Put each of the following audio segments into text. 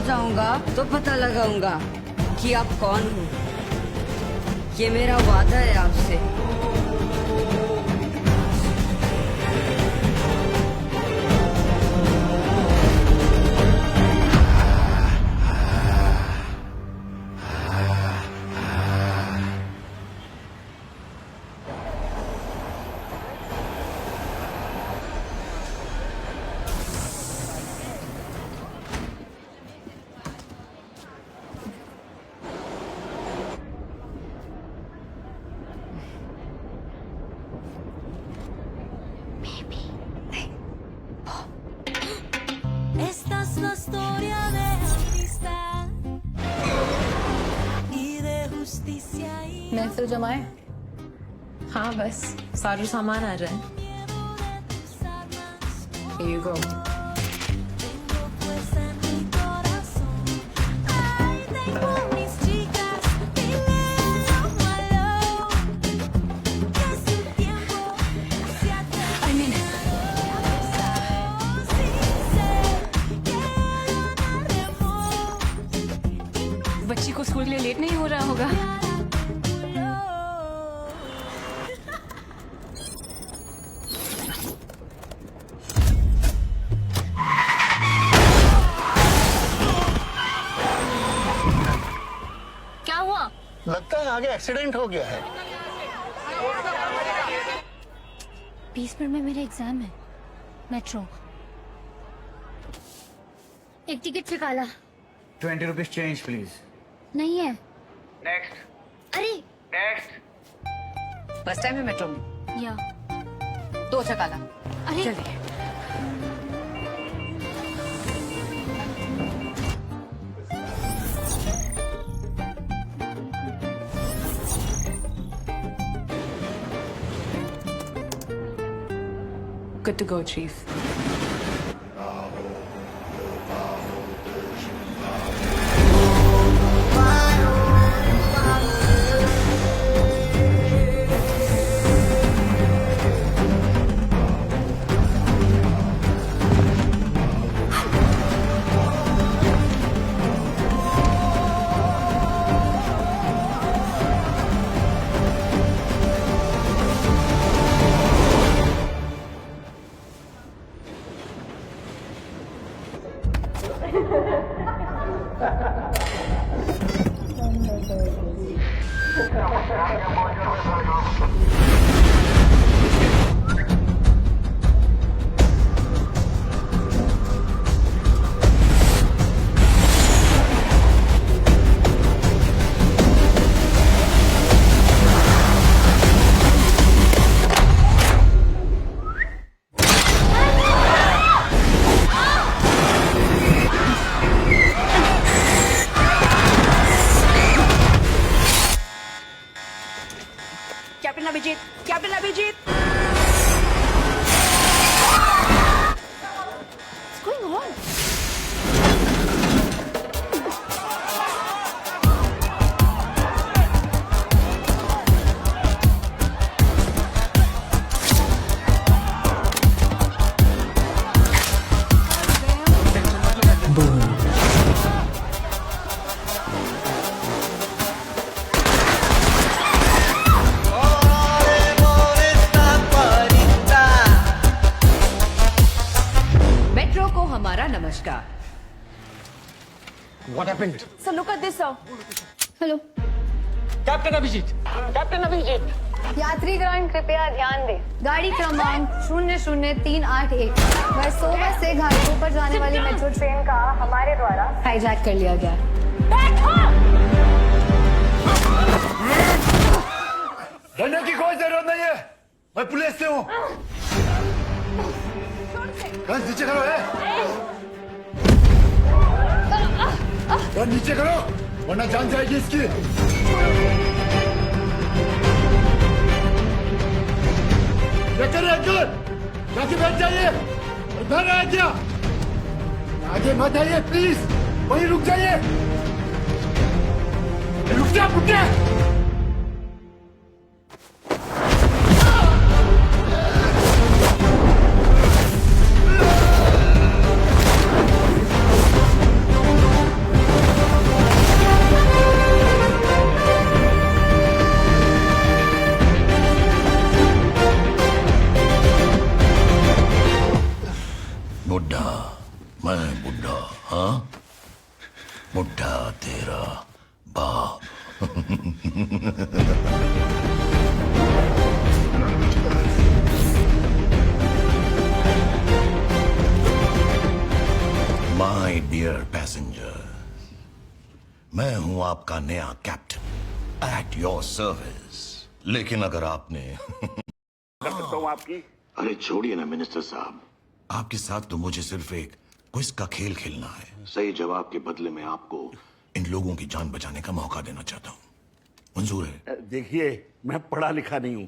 जाऊंगा तो पता लगाऊंगा कि आप कौन हो। ये मेरा वादा है आपसे। Esta es la historia de amistad y de justicia y महफिल जमाए। हाँ बस सारा सामान आ रहा है। Here you go. tengo fuerza en mi corazón. Ay, tengo mis chicas y les malo que su tiempo se ha terminado. Sí sé que ganaremos. बच्ची को स्कूल के लिए लेट नहीं हो रहा होगा। क्या हुआ? लगता है आगे एक्सीडेंट हो गया है। 20 मिनट में मेरा एग्जाम है। मेट्रो। एक टिकट निकाला। 20 rupees change, please. नहीं है। Next. अरे Next. फर्स्ट टाइम है मेट्रो में। या 2 चकाला। अरे जल्दी। Good to go, Chief. Captain Abhijeet, captain Abhijeet. What's going on? Metro को हमारा नमस्कार। What happened? So look at this, sir. Hello. Captain Abhijeet, captain Abhijeet. यात्रीगण कृपया ध्यान दें। गाड़ी क्रमांक 00381 वर्सोवा से घाटों पर जाने वाली मेट्रो ट्रेन का हमारे द्वारा हाईजैक कर लिया गया। डरने की कोई जरूरत नहीं है, मैं पुलिस से हूँ। गन नीचे करो है। गन नीचे करो, वरना जान जाएगी इसकी। क्या कर रहे हैं अंकल? जाके बैठ जाइए। इधर आ गया। आगे मत आइए प्लीज, वहीं रुक जाइए। रुक जा, रुक जा। बुढ़ा, मैं बुढ़ा, हाँ? बुढ़ा तेरा बाप। माय डियर पैसेंजर, मैं हूं आपका नया कैप्टन एट योर सर्विस। लेकिन अगर आपने कर सकता हूँ आपकी। अरे छोड़िए ना मिनिस्टर साहब, आपके साथ तो मुझे सिर्फ एक क्विज का खेल खेलना है। सही जवाब के बदले में आपको इन लोगों की जान बचाने का मौका देना चाहता हूँ। मंजूर है? देखिए, मैं पढ़ा लिखा नहीं हूँ,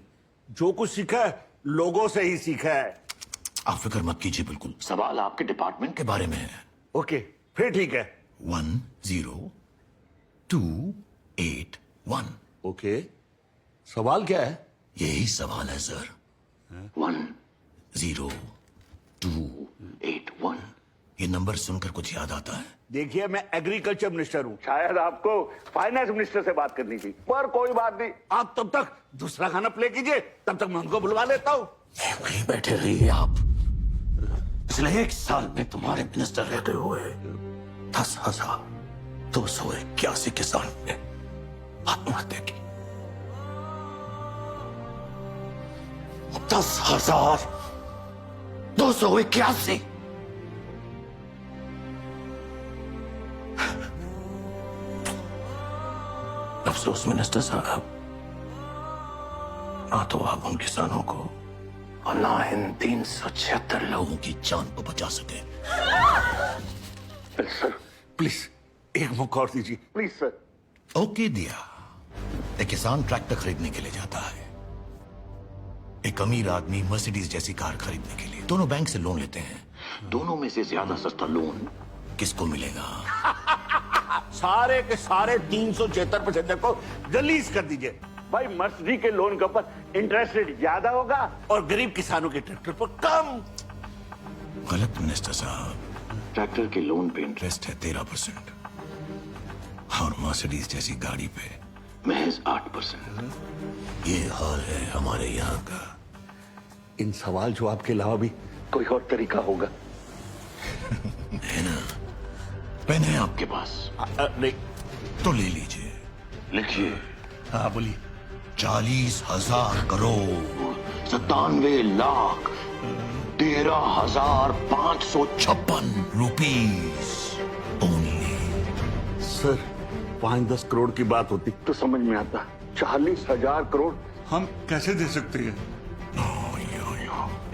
जो कुछ सीखा है लोगों से ही सीखा है। आप फिक्र मत कीजिए, बिल्कुल सवाल आपके डिपार्टमेंट के बारे में है। ओके, फिर ठीक है। 10281। ओके, सवाल क्या है? यही सवाल है सर। 10281। ये नंबर सुनकर कुछ याद आता है? देखिए, मैं एग्रीकल्चर मिनिस्टर हूँ, शायद आपको फाइनेंस मिनिस्टर से बात करनी थी, पर कोई बात नहीं। आप तब तक दूसरा खाना प्ले कीजिए, तब तक मैं उनको बुलवा लेता हूँ। वहीं बैठे रहिए आप। पिछले 1 साल में तुम्हारे मिनिस्टर रहते हुए 10,281 किसान ने आत्महत्या की। 10,281। अफसोस मिनिस्टर साहब, ना तो आप उन किसानों को और ना इन 376 लोगों की जान को बचा सके। सर प्लीज एक मौका और दीजिए, प्लीज सर। ओके दिया। एक किसान ट्रैक्टर खरीदने के लिए जाता है, एक अमीर आदमी मर्सिडीज जैसी कार खरीदने के लिए। दोनों बैंक से लोन लेते हैं। दोनों में से ज्यादा सस्ता लोन किसको मिलेगा? सारे के सारे 376 पैसेंजर को रिलीज कर दीजिए। भाई, मर्सिडीज के लोन के ऊपर इंटरेस्ट रेट ज्यादा होगा और गरीब किसानों के ट्रैक्टर पर कम। गलत मिनिस्टर साहब, ट्रैक्टर के लोन पे इंटरेस्ट है 13% और मर्सिडीज जैसी गाड़ी पे महज 8%। ये हाल है हमारे यहाँ का। इन सवाल जवाब के अलावा भी कोई और तरीका होगा? है ना? पेन है आपके पास? नहीं। तो ले लीजिए, लिखिए। हाँ बोलिए। 40,000 crore 97,13,556 rupees only. Sir, 5-10 crore की बात होती तो समझ में आता, 40,000 करोड़ हम कैसे दे सकते हैं?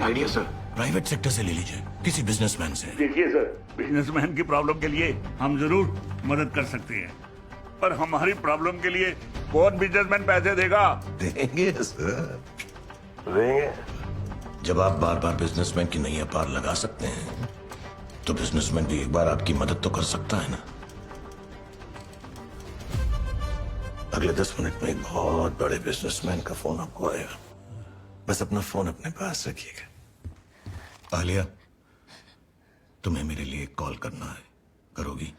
आइडिया सर, प्राइवेट सेक्टर से ले लीजिए, किसी बिजनेसमैन से। देखिए सर, बिजनेसमैन की प्रॉब्लम के लिए हम जरूर मदद कर सकते हैं, पर हमारी प्रॉब्लम के लिए कौन बिजनेसमैन पैसे देगा? देंगे सर, देंगे। जब आप बार बार बिजनेसमैन की नैया पार लगा सकते हैं, तो बिजनेसमैन भी एक बार आपकी मदद तो कर सकता है ना। अगले 10 मिनट में एक बहुत बड़े बिजनेसमैन का फोन आपको आएगा। बस अपना फोन अपने पास रखिएगा। आलिया, तुम्हें मेरे लिए कॉल करना है, करोगी?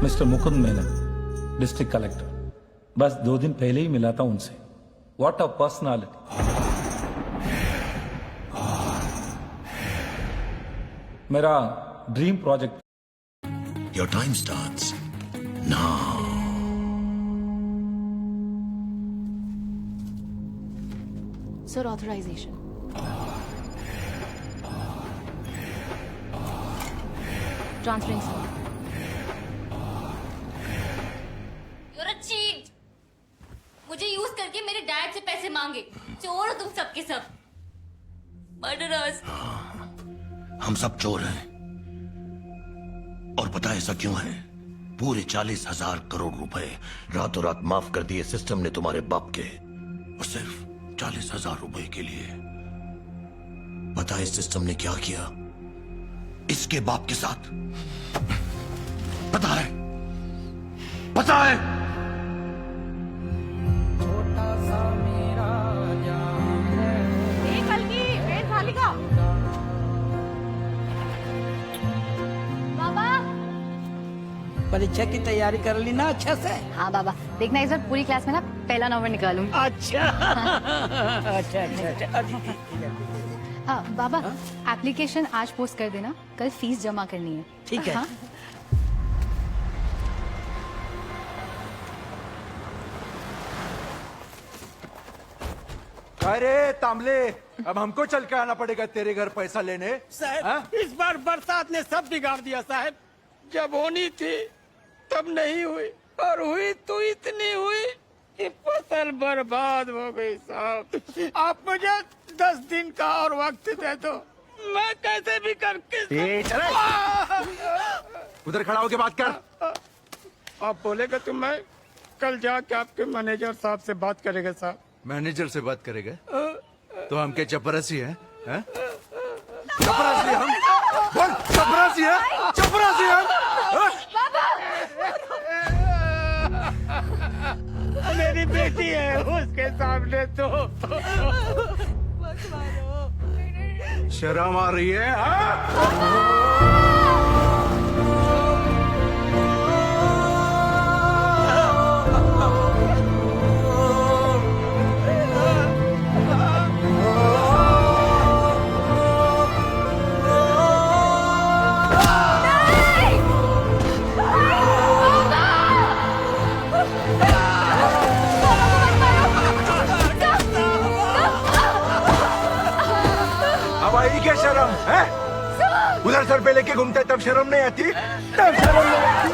Mister Mukund Menon, district collector. बस 2 दिन पहले ही मिला था उनसे। What a personality. मेरा dream project. Your time starts now. Sir, authorisation. Transferring sir. You're a cheat! मुझे यूज करके मेरे डैड से पैसे मांगे। चोर हो तुम सबके सब। मर्डरर्स। हम सब चोर हैं, और पता ऐसा क्यों है? पूरे 40,000 करोड़ रुपए रातों रात माफ कर दिए सिस्टम ने तुम्हारे बाप के, और सिर्फ 40,000 रुपए के लिए। पता है सिस्टम ने क्या किया इसके बाप के साथ? पता है? पता है? परीक्षा की तैयारी कर ली ना अच्छा से? हाँ बाबा, देखना इस बार पूरी क्लास में ना पहला नंबर निकालूंगी। अच्छा अच्छा अच्छा अच्छा। हाँ बाबा, एप्लीकेशन आज पोस्ट कर देना, कल फीस जमा करनी है। ठीक है। हाँ? अरे तांबले, अब हमको चल के आना पड़ेगा तेरे घर पैसा लेने। साहब, इस बार बरसात ने सब बिगाड़ दिया साहब। जब होनी थी तब नहीं हुई, और हुई तो इतनी हुई कि फसल बर्बाद हो गई साहब। आप मुझे 10 दिन का और वक्त दे दो, मैं कैसे भी करके उधर खड़ा होके बात कर। आप बोलेगा तो मैं कल जाके आपके मैनेजर साहब से बात करेगा साहब। मैनेजर से बात करेगा? तो हम क्या चपरासी हैं? हैं? चपरासी हम? बोल, चपरासी है? चपरासी हम? मेरी बेटी है, उसके सामने तो शर्म आ रही है? हाँ? अब आई क्या शर्म है? उधर सर पे लेके घूमते तब शर्म नहीं आती? तब शर्म नहीं आती?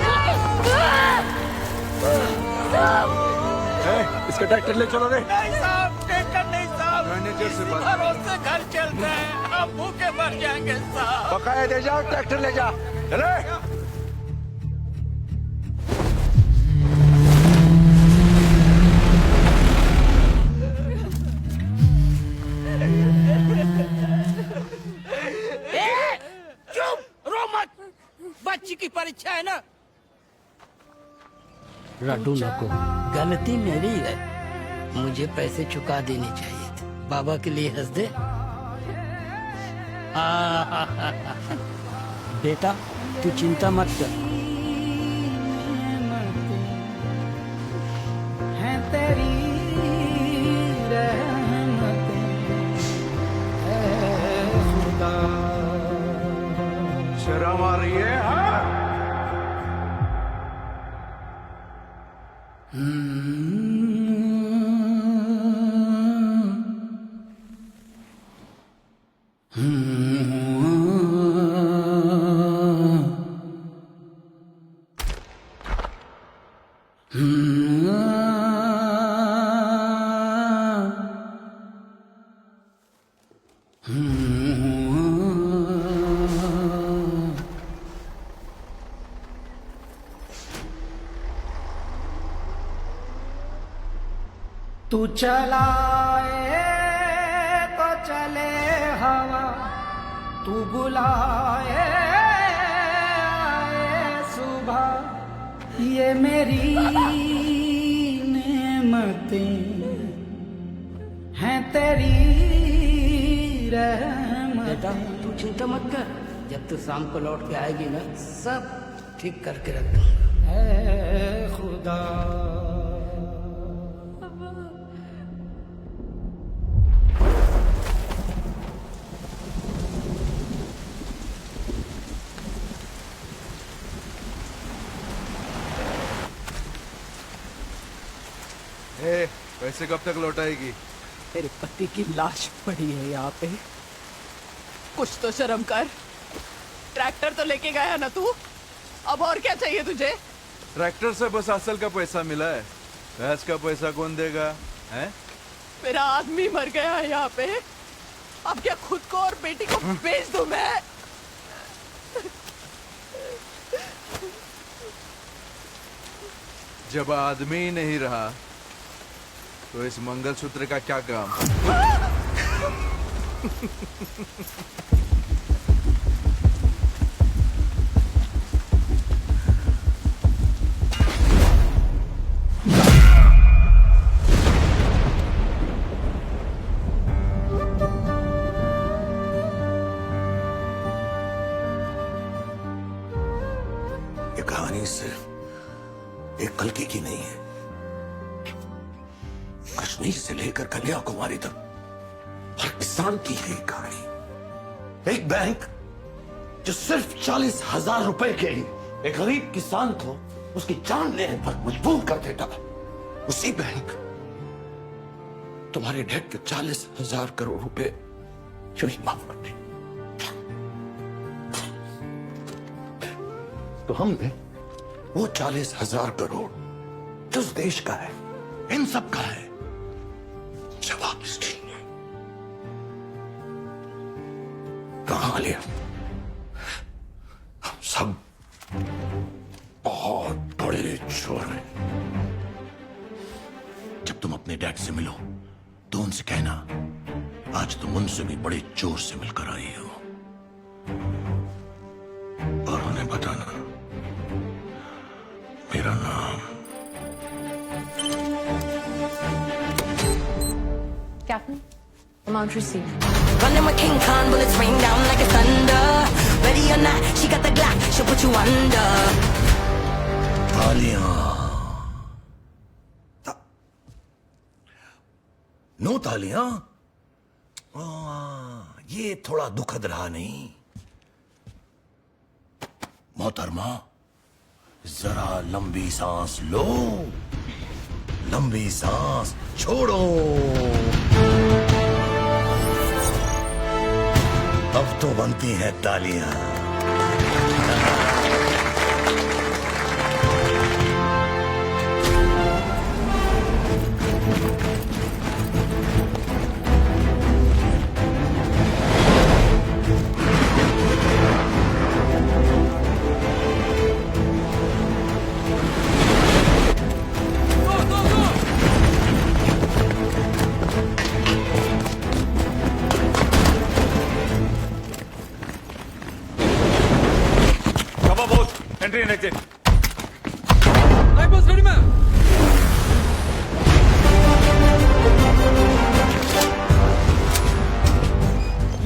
इसका ट्रैक्टर ले चलो रे। नहीं साहब, ट्रैक्टर नहीं साहब, मैनेजर से बात। भरोसे घर चलते हैं, हम भूखे मर जाएंगे साहब। बकाया दे जा, ट्रैक्टर ले जा। चले। बच्ची की परीक्षा है ना। लड्डू नको, गलती मेरी है, मुझे पैसे चुका देने चाहिए थे। बाबा के लिए हंस दे। बेटा तू चिंता मत कर, है तेरी शर्म आ रही है? हाँ? तू चलाए तो चले हवा, तू बुलाए आए सुबह, ये मेरी नेमतें हैं तेरी रहमतें। बेटा तू चिंता मत कर, जब तू शाम को लौट के आएगी ना सब ठीक करके रख दूंगा। ऐ खुदा। पैसे कब तक लौटाएगी? तेरे पति की लाश पड़ी है यहाँ पे, कुछ तो शर्म कर। ट्रैक्टर तो लेके गया ना तू, अब और क्या चाहिए तुझे? ट्रैक्टर से बस असल का पैसा मिला है, भैंस का पैसा कौन देगा? हैं? मेरा आदमी मर गया है यहाँ पे, अब क्या खुद को और बेटी को बेच दूं मैं? जब आदमी ही नहीं रहा तो इस मंगलसूत्र का क्या काम? ये कहानी सिर्फ एक कल्कि की नहीं है, कश्मीर से लेकर कन्याकुमारी तक हर किसान की है कहानी। एक बैंक जो सिर्फ 40,000 रुपए के लिए एक गरीब किसान को उसकी जान लेने पर मजबूर कर देता, उसी बैंक तुम्हारे डेट के 40,000 करोड़ रुपए क्यों नहीं माफ करते? तो हमने वो 40,000 करोड़ जो उस देश का है, इन सब का है, उसे वापस लिए। कहां लिया? हम सब बहुत बड़े चोर हैं। जब तुम अपने डैड से मिलो तो उनसे कहना आज तुम उनसे भी बड़े चोर से मिलकर आई हो, और उन्हें बताना मेरा नाम Captain, amount received. Running with King Khan, bullets rain down like it's thunder. Ready or not, she got the Glock, she'll put you under. तालियां। नो तालियां। ये थोड़ा दुखद रहा नहीं? मोहतरमा, जरा लंबी सांस लो, लंबी सांस छोड़ो। अब तो बनती हैं तालियां। Entry and exit. बस ready ma'am.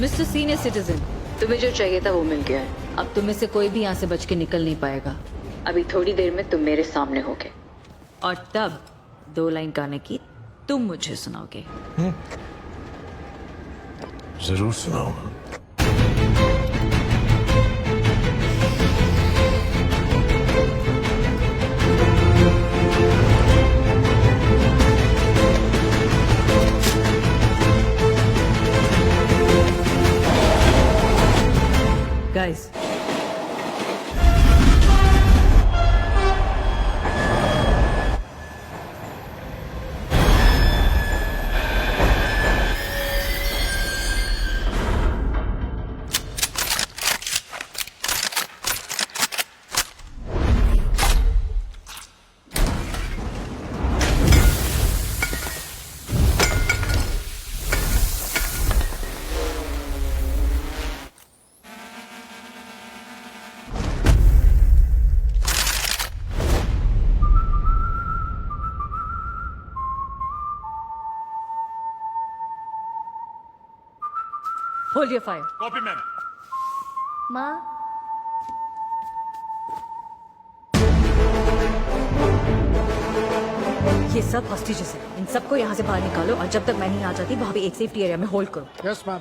Mister senior citizen, तुम्हें जो चाहिए था वो मिल गया है। अब तुम्हें से कोई भी यहाँ से बच के निकल नहीं पाएगा। अभी थोड़ी देर में तुम मेरे सामने होगे, और तब 2 लाइन गाने की तुम मुझे सुनाओगे। जरूर सुनाऊंगा। Guys, hold your fire. Copy, ma'am. माँ, ये सब हॉस्टेजेस हैं। इन सबको यहाँ से बाहर निकालो, और जब तक मैं नहीं आ जाती वहाँ पे एक सेफ्टी एरिया में होल्ड करो। Yes ma'am.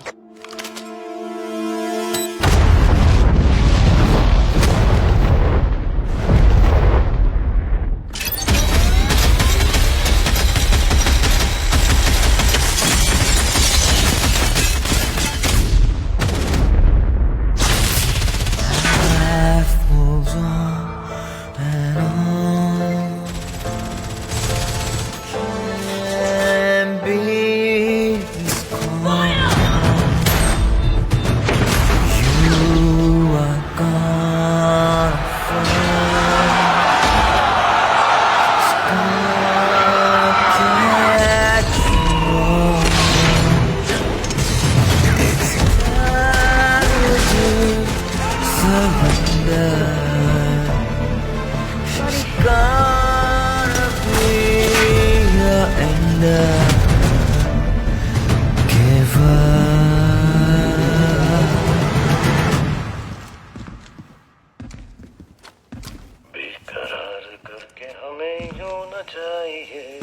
होना चाहिए।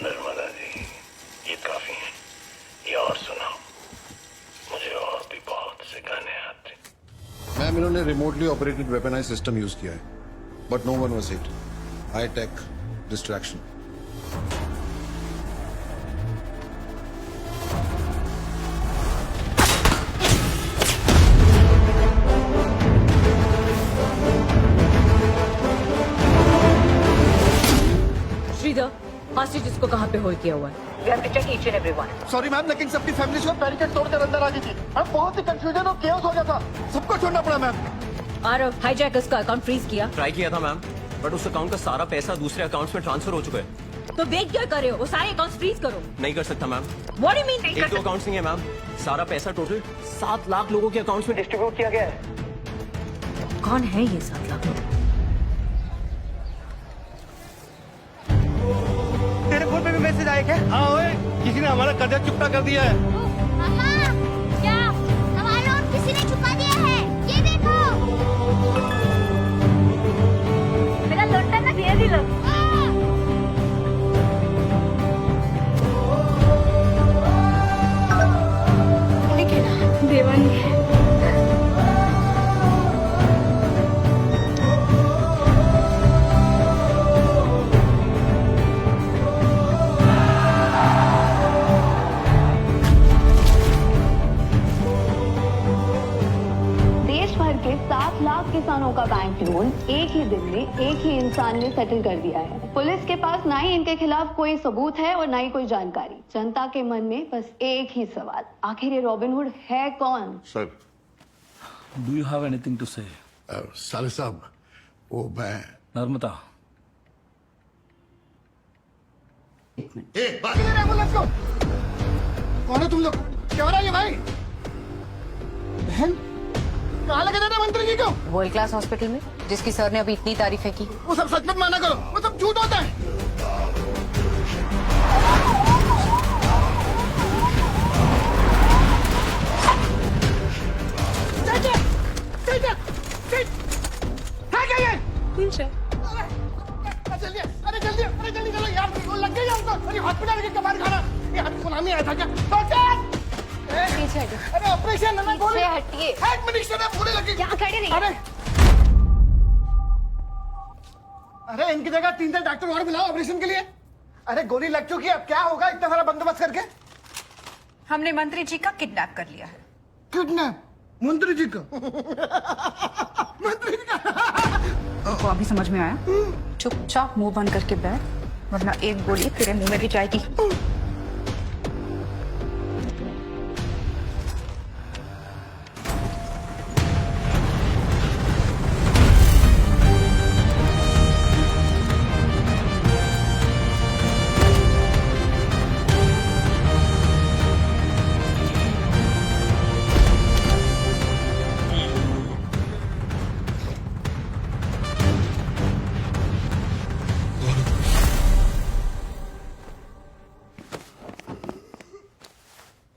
नर्मदा जी, ये काफी है, ये और सुनाओ, मुझे और भी बहुत से गाने आते। मैम, इन्होंने remotely operated weaponise system use किया है, but no one was hit. High tech distraction. Sridhar, hostages को कहाँ पे होल्ड किया हुआ है? We have to check each and every one. Sorry ma'am, लेकिन सबकी फैमिली जो बैरिकेड तोड़कर अंदर आ गई थी। मैम, बहुत ही कंफ्यूजन और केओस हो गया था, सबको छोड़ना पड़ा मैम। आरव, हाईजैकर्स का अकाउंट फ्रीज किया। ट्राई किया था मैम, बट उस अकाउंट का सारा पैसा दूसरे अकाउंट्स में ट्रांसफर हो चुका है। तो वेट क्या कर रहे हो? वो सारे अकाउंट्स फ्रीज करो। नहीं कर सकता ma'am. What do you mean? एक दो अकाउंट्स नहीं है मैम, सारा पैसा टोटल 7 लाख लोगों के अकाउंट्स में डिस्ट्रीब्यूट किया गया है। कौन है ये 7 लाख लोग? तेरे फोन पे भी मैसेज आया क्या? हाँ ओए, किसी ने हमारा कर्जा चुकता कर दिया है। मामा, क्या हमारा लोन किसी ने चुका दिया है? ये देखो। मेरा लोटा ना दे दी लो। लेकिन देवानी है। के 7 लाख किसानों का बैंक लोन एक ही दिन में एक ही इंसान ने सेटल कर दिया है। पुलिस के पास ना ही इनके खिलाफ कोई सबूत है और ना ही कोई जानकारी। जनता के मन में बस एक ही सवाल, आखिर ये रॉबिनहुड है कौन? Sir, do you have anything to say? साले साहब, वो मैं नर्मदा, एम्बुलेंस को। कौन है तुम लोग? क्या हो रहा है ये भाई? बहन, कहाँ लगे थे मंत्री जी को? वर्ल्ड क्लास हॉस्पिटल में, जिसकी सर ने अभी इतनी तारीफें की। वो सब सच मत माना करो, वो सब झूठ होता है। जल्दी चलो यार, लग गई हमको। अरे हॉस्पिटल के कबाड़ खाना, ये हमें सुनामी आया था क्या? पीछे अरे ऑपरेशन है, गोली हटिए। हेल्थ मिनिस्टर है, गोली लगी। क्या खड़े नहीं? अरे इनकी जगह 3 डॉक्टर और बुलाओ ऑपरेशन के लिए। अरे गोली लग चुकी है, अब क्या होगा इतना सारा बंदोबस्त करके? हमने मंत्री जी का किडनैप कर लिया है। किडनैप? मंत्री जी का? मंत्री जी का? तो अभी समझ में आया? चुपचाप मुंह बंद करके बैठ, वरना एक गोली तेरे मुंह में भी जाएगी।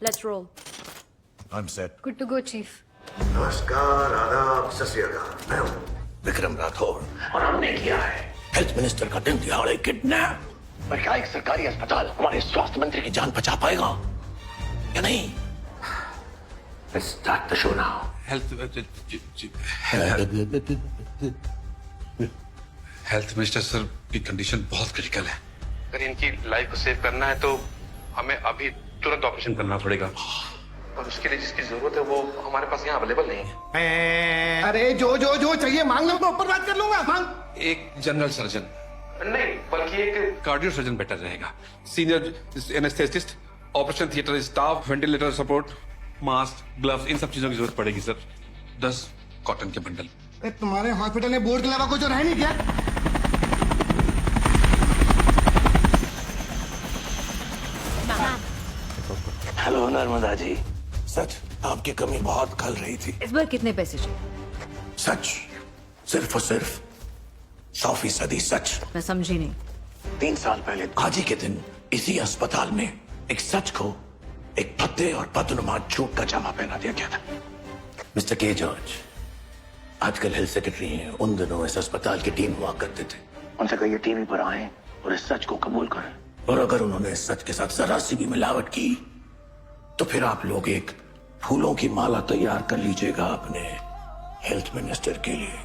Let's roll. I'm set. Good to go, Chief. नमस्कार, आदाब, सत श्री अकाल। मैं हूँ विक्रम राठौर और हमने किया है हेल्थ मिनिस्टर का दिन दिहाड़े किडनैप। पर क्या एक सरकारी अस्पताल हमारे स्वास्थ्य मंत्री की जान बचा पाएगा या नहीं? Let's start the show now. Health minister sir की कंडीशन बहुत क्रिटिकल है। अगर इनकी लाइफ को सेव करना है तो हमें अभी तुरंत ऑपरेशन करना पड़ेगा, और उसके लिए जिसकी जरूरत है वो हमारे पास यहाँ अवेलेबल नहीं है। अरे जो चाहिए मांग लो, मैं ऊपर बात कर लूंगा। मांग। एक जनरल सर्जन नहीं, बल्कि एक कार्डियो सर्जन बेटर रहेगा। Senior anaesthetist, operation theatre staff, ventilator support, mask, gloves, इन सब चीजों की जरूरत पड़ेगी सर। 10 कॉटन के बंडल। तुम्हारे हॉस्पिटल में बोर्ड के अलावा कुछ रह नहीं क्या? हेलो नर्मदा जी, सच आपकी कमी बहुत खल रही थी। इस बार कितने पैसे चाहिए? सच, सिर्फ और सिर्फ 100% सच। मैं समझी नहीं। 3 साल पहले आज ही के दिन इसी अस्पताल में एक सच को एक भद्दे और बदनुमा झूठ का जामा पहना दिया गया था। मिस्टर के जॉर्ज, आजकल हेल्थ सेक्रेटरी हैं, उन दिनों इस अस्पताल की टीम हुआ करते थे। उनसे कहिए टीवी पर आए और इस सच को कबूल करें। और अगर उन्होंने इस सच के साथ जरा सी भी मिलावट की तो फिर आप लोग एक फूलों की माला तैयार कर लीजिएगा अपने हेल्थ मिनिस्टर के लिए।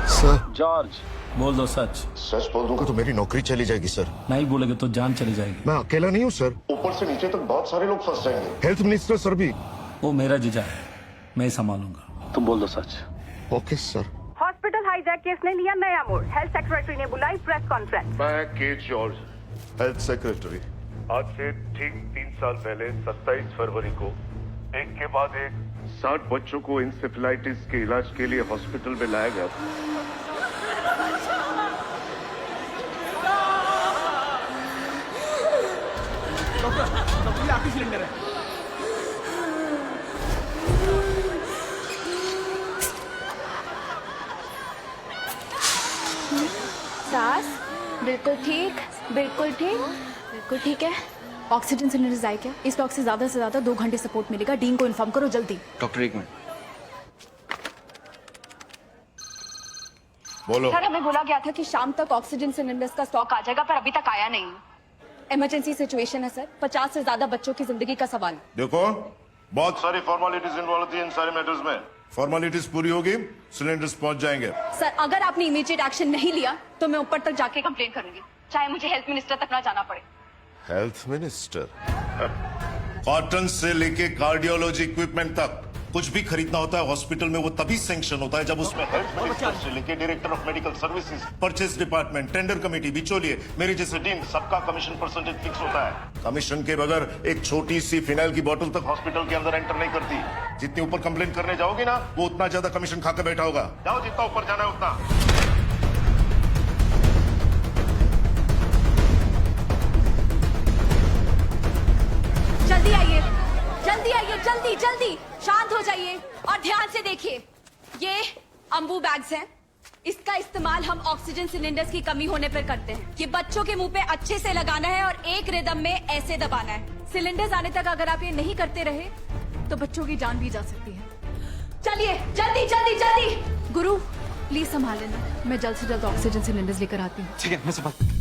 सर जॉर्ज बोल दो सच। सच बोल दूंगा तो मेरी नौकरी चली जाएगी सर। नहीं बोलेगे तो जान चली जाएगी। मैं अकेला नहीं हूँ सर, ऊपर से नीचे तक बहुत सारे लोग फंस जाएंगे। हेल्थ मिनिस्टर सर भी। वो मेरा जीजा है, मैं संभालूंगा। तुम बोल दो सच। Okay sir. Hospital hijack case ने लिया नया मोड़। हेल्थ सेक्रेटरी ने बुलाई प्रेस कॉन्फ्रेंस। मैं के जॉर्ज, हेल्थ सेक्रेटरी। आज से ठीक 3 साल पहले 27 फरवरी को एक के बाद एक 60 बच्चों को इंसेफेलाइटिस के इलाज के लिए हॉस्पिटल में लाया गया। डॉक्टर, ये आपकी सिलेंडर है। सास, बिल्कुल ठीक, बिल्कुल ठीक, बिल्कुल ठीक है। ऑक्सीजन सिलेंडर आए क्या? इस ब्लॉक से ज्यादा 2 घंटे सपोर्ट मिलेगा। डीन को इन्फॉर्म करो जल्दी। डॉक्टर एक मिनट। बोलो। सर, हमें बोला गया था कि शाम तक ऑक्सीजन सिलेंडर्स का स्टॉक आ जाएगा, पर अभी तक आया नहीं। इमरजेंसी सिचुएशन है सर, 50 से ज्यादा बच्चों की जिंदगी का सवाल। देखो, बहुत सारी फॉर्मेलिटीज इन्वॉल्व थी इन सारे मैटर्स में। फॉर्मेलिटीज पूरी होगी, सिलेंडर्स पहुंच जाएंगे। सर, अगर आपने इमीडिएट एक्शन नहीं लिया तो मैं ऊपर तक जाके कंप्लेन करूंगी, चाहे मुझे हेल्थ मिनिस्टर तक ना जाना पड़े। Health minister? कॉटन से लेके कार्डियोलॉजी इक्विपमेंट तक कुछ भी खरीदना होता है हॉस्पिटल में, वो तभी सैंक्शन होता है जब उसमें हेल्थ मिनिस्टर से लेके director of medical services, purchase department, tender committee, बिचौलिए, मेरे जैसे डीन, सबका कमीशन परसेंटेज फिक्स होता है। कमीशन के बगैर एक छोटी सी फिनाइल की बोतल तक हॉस्पिटल के अंदर एंटर नहीं करती। जितनी ऊपर कंप्लेन करने जाओगी ना, वो उतना ज्यादा कमीशन खाकर बैठा होगा। जाओ, जितना ऊपर जाना है उतना। जल्दी आइए, जल्दी आइए, जल्दी जल्दी। शांत हो जाइए और ध्यान से देखिए। ये अम्बू बैग्स हैं। इसका इस्तेमाल हम ऑक्सीजन सिलेंडर्स की कमी होने पर करते हैं। ये बच्चों के मुंह पे अच्छे से लगाना है और एक रिदम में ऐसे दबाना है। सिलेंडर्स आने तक अगर आप ये नहीं करते रहे तो बच्चों की जान भी जा सकती है। चलिए, जल्दी जल्दी जल्दी। गुरु, प्लीज संभाल लेना, मैं जल्द से जल्द ऑक्सीजन सिलेंडर्स लेकर आती हूँ। ठीक है, मैं संभाल।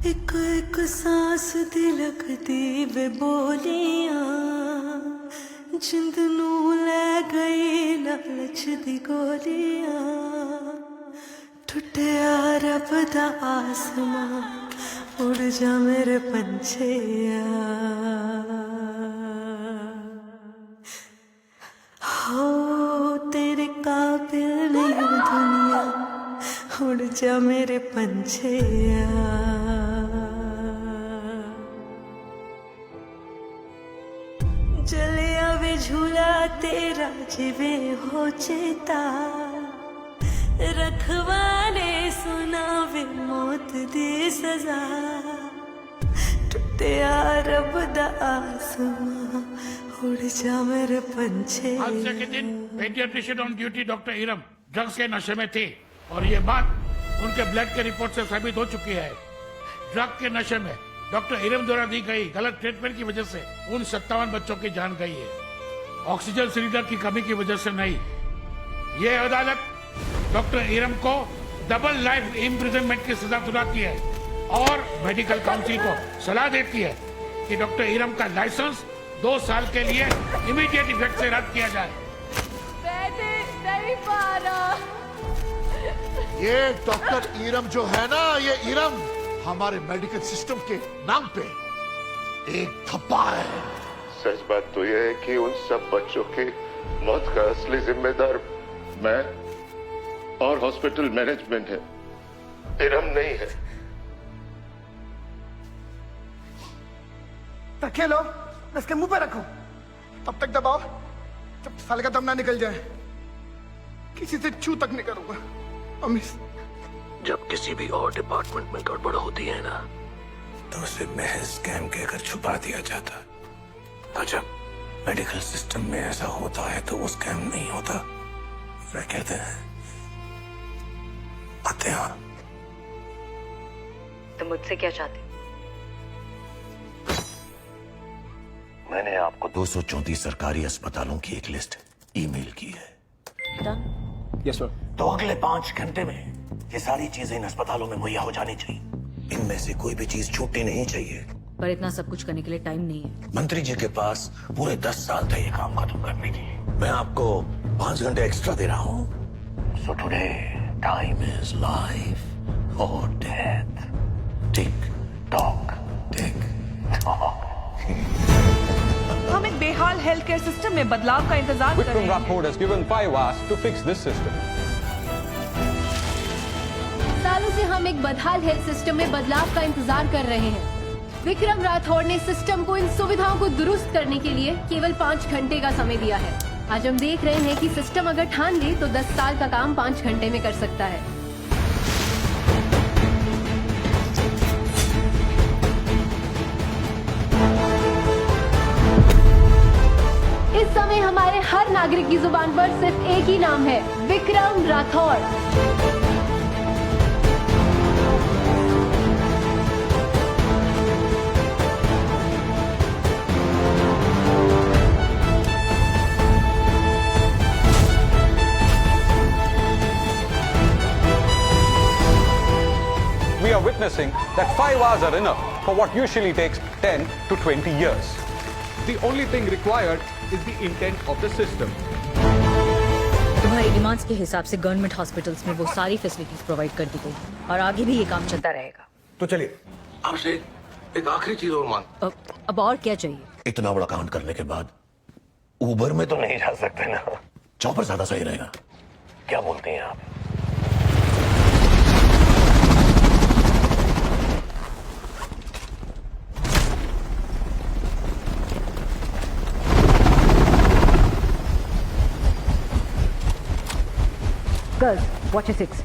एक एक सांस दिलकदी वे बोलियां, जिंद नू लै गई लालच दी गोलियां। टुटिया रब दा आसमां, उड़ जा मेरे पंछिया। हो तेरे काबिल नहीं दुनिया, उड़ जा मेरे पंछिया। जलिया वे झूला तेरा जिवे हो चेता, रखवाले सुना वे मौत दी सजा। टुटिया रब दा आसमां, उड़ जा मेरे पंछे। हादसे के दिन paediatrician on duty doctor Iram drugs के नशे में थे और ये बात उनके ब्लड के रिपोर्ट से साबित हो चुकी है। ड्रग के नशे में डॉक्टर इरम द्वारा दी गई गलत ट्रीटमेंट की वजह से उन 57 बच्चों की जान गई है, ऑक्सीजन सिलेंडर की कमी की वजह से नहीं। ये अदालत डॉक्टर इरम को डबल लाइफ इम्प्रिजनमेंट की सजा सुनाती है और मेडिकल काउंसिल को सलाह देती है कि डॉक्टर इरम का लाइसेंस 2 साल के लिए इमीडिएट इफेक्ट से रद्द किया जाए। नहीं पा रहा। ये डॉक्टर इरम जो है ना, ये इरम हमारे मेडिकल सिस्टम के नाम पे एक धब्बा है। सच बात तो यह है कि उन सब बच्चों के मौत का असली जिम्मेदार मैं और हॉस्पिटल मैनेजमेंट है, इरम नहीं है। रखे लो, इसके मुंह पे रखो, तब तक दबाओ। जब साले का दम ना निकल जाए किसी से छू तक नहीं करूंगा। अमित, जब किसी भी और डिपार्टमेंट में गड़बड़ होती है ना, तो उसे महज स्कैम कहकर छुपा दिया जाता। और जब मेडिकल सिस्टम में ऐसा होता है तो वो स्कैम नहीं होता, क्या कहते हैं, हत्या। तुम मुझसे क्या चाहते? मैंने आपको 234 सरकारी अस्पतालों की एक लिस्ट ईमेल की है। Yes sir. तो अगले 5 घंटे में ये सारी चीजें इन अस्पतालों में मुहैया हो जानी चाहिए। इनमें से कोई भी चीज छूटनी नहीं चाहिए। पर इतना सब कुछ करने के लिए टाइम नहीं है। मंत्री जी के पास पूरे 10 साल थे ये काम खत्म करने की। मैं आपको 5 घंटे एक्स्ट्रा दे रहा हूँ। So today time is life और death. Tick tock tick tock. हम एक बेहाल हेल्थ केयर सिस्टम में बदलाव का इंतजार कर रहे हैं। Rathod has given 5 hours to fix this system. सालों से हम एक बदहाल हेल्थ सिस्टम में बदलाव का इंतजार कर रहे हैं। विक्रम राठौड़ ने सिस्टम को इन सुविधाओं को दुरुस्त करने के लिए केवल 5 घंटे का समय दिया है। आज हम देख रहे हैं कि सिस्टम अगर ठान ले तो 10 साल का काम 5 घंटे में कर सकता है। इस समय हमारे हर नागरिक की जुबान पर सिर्फ एक ही नाम है, Vikram Rathore. We are witnessing that 5 hours are enough for what usually takes 10 to 20 years. The only thing required is the intent of the system. तुम्हारी डिमांड्स के हिसाब से गवर्नमेंट हॉस्पिटल्स में वो सारी फैसिलिटीज प्रोवाइड कर दी गई और आगे भी ये काम चलता रहेगा। तो चलिए, आपसे एक आखिरी चीज और मांग। अब और क्या चाहिए? इतना बड़ा कांड करने के बाद उबर में तो नहीं जा सकते ना, चॉपर ज्यादा सही रहेगा। क्या बोलते हैं आप? Girls, watch your 6.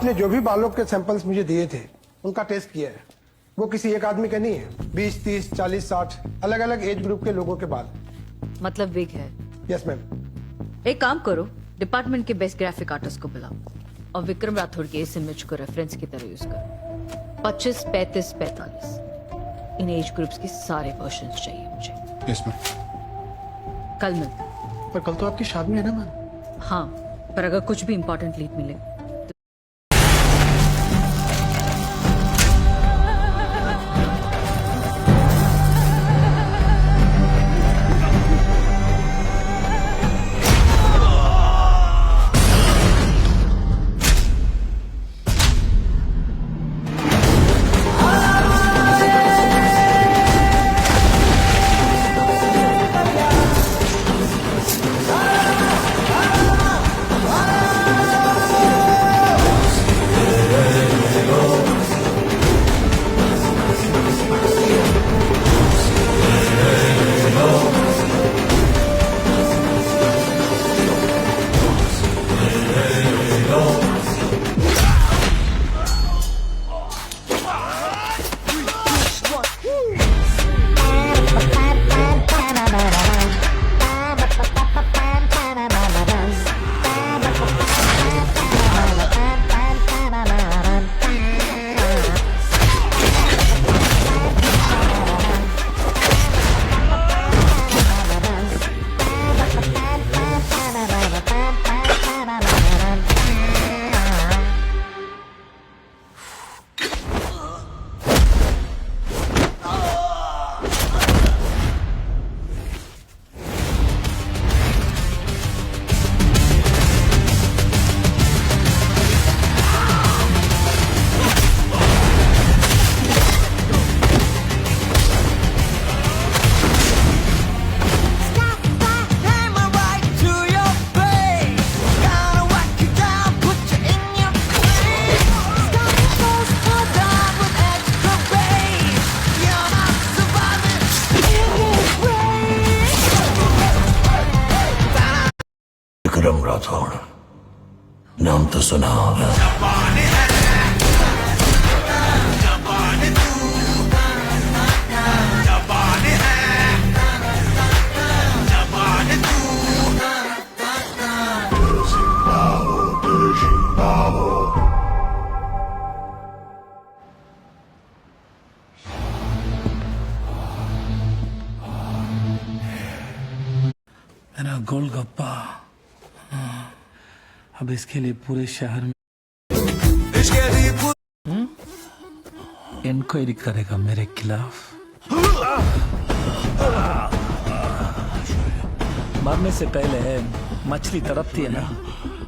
आपने जो भी बालों के सैंपल्स मुझे दिए थे उनका टेस्ट किया है। वो किसी एक आदमी का नहीं है। 20, 30, 40, 60 अलग अलग एज ग्रुप के लोगों के बाल। मतलब विग है? Yes ma'am. एक काम करो, डिपार्टमेंट के बेस्ट ग्राफिक आर्टिस्ट को बुलाओ और विक्रम राठौड़ के इस इमेज को रेफरेंस की तरह यूज करो। 25, 35, 45 इन एज ग्रुप्स के सारे वर्जन्स चाहिए मुझे। Yes ma'am. कल मिलते हैं। पर कल तो आपकी शादी है ना मैम? हाँ, पर अगर कुछ भी इंपॉर्टेंट लीड मिले विक्रम राठौड़ नाम तो सुना होगा। मेरा गोलगप्पा, अब इसके लिए पूरे शहर में इंक्वायरी करेगा मेरे खिलाफ। मरने से पहले मछली तड़पती है ना,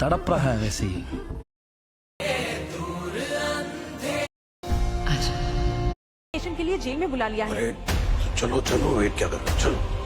तड़प रहा है वैसे ही। के लिए जेल में बुला लिया है। चलो चलो, वेट क्या कर रहे हो, चलो।